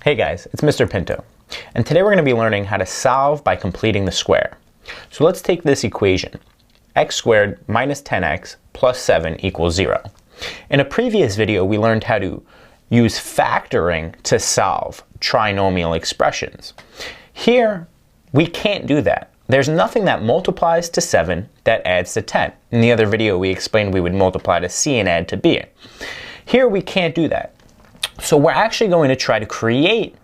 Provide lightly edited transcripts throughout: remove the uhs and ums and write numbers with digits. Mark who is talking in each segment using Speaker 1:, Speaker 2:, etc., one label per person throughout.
Speaker 1: Hey guys, it's Mr. Pinto, and today we're going to be learning how to solve by completing the square. So let's take this equation, x squared minus 10x plus 7 equals 0. In a previous video we learned how to use factoring to solve trinomial expressions. Here we can't do that. There's nothing that multiplies to 7 that adds to 10. In the other video we explained we would multiply to c and add to b. Here we can't do that. So we're actually going to try to create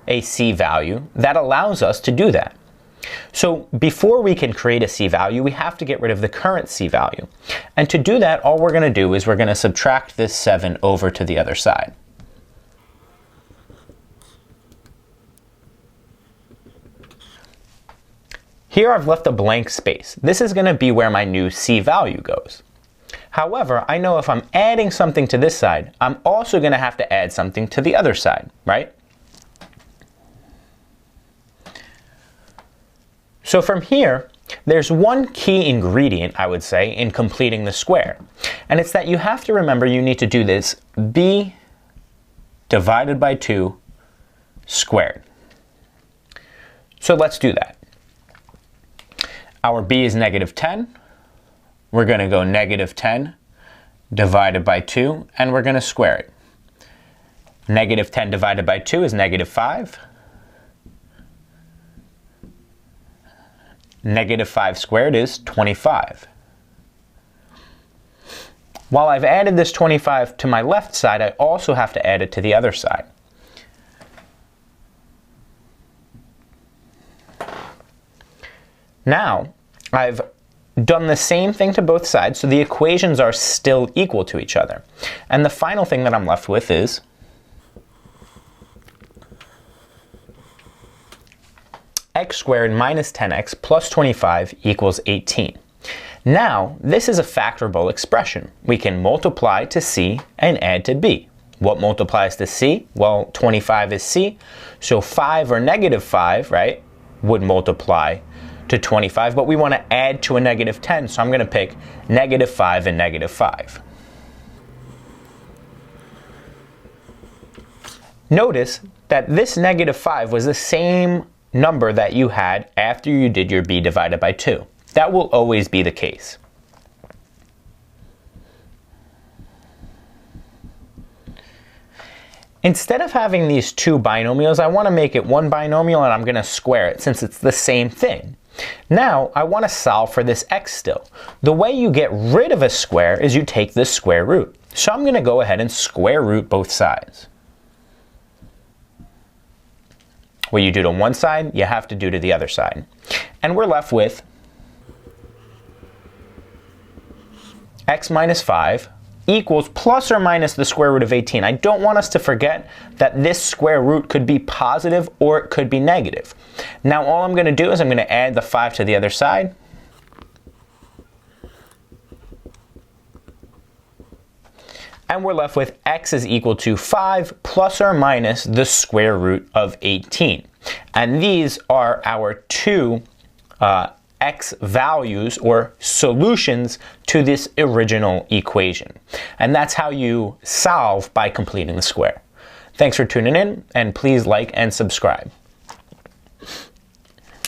Speaker 1: a c value that allows us to do that. So before we can create a c value, we have to get rid of the current c value. And to do that, all we're going to do is we're going to subtract this 7 over to the other side. Here I've left a blank space. This is going to be where my new c value goes. However, I know if I'm adding something to this side, I'm also going to have to add something to the other side, right? So from here, there's one key ingredient, I would say, in completing the square. And it's that you have to remember you need to do this b divided by 2 squared. So let's do that. Our b is negative 10. We're going to go negative 10 divided by 2, and we're going to square it. Negative 10 divided by 2 is negative 5. Negative 5 squared is 25. While I've added this 25 to my left side, I also have to add it to the other side. Now, I've done the same thing to both sides, so the equations are still equal to each other. And the final thing that I'm left with is x squared minus 10x plus 25 equals 18. Now, this is a factorable expression. We can multiply to c and add to b. What multiplies to c? Well, 25 is c, so 5 or negative 5, right, would multiply to 25, but we want to add to a negative 10, so I'm going to pick negative 5 and negative 5. Notice that this negative 5 was the same number that you had after you did your b divided by 2. That will always be the case. Instead of having these two binomials, I want to make it one binomial and I'm going to square it since it's the same thing. Now, I want to solve for this x still. The way you get rid of a square is you take the square root. So I'm going to go ahead and square root both sides. What you do to one side, you have to do to the other side. And we're left with x minus 5 equals plus or minus the square root of 18. I don't want us to forget that this square root could be positive or it could be negative. Now all I'm going to do is I'm going to add the 5 to the other side. And we're left with x is equal to 5 plus or minus the square root of 18. And these are our two x values or solutions to this original equation. And that's how you solve by completing the square. Thanks for tuning in, and please like and subscribe.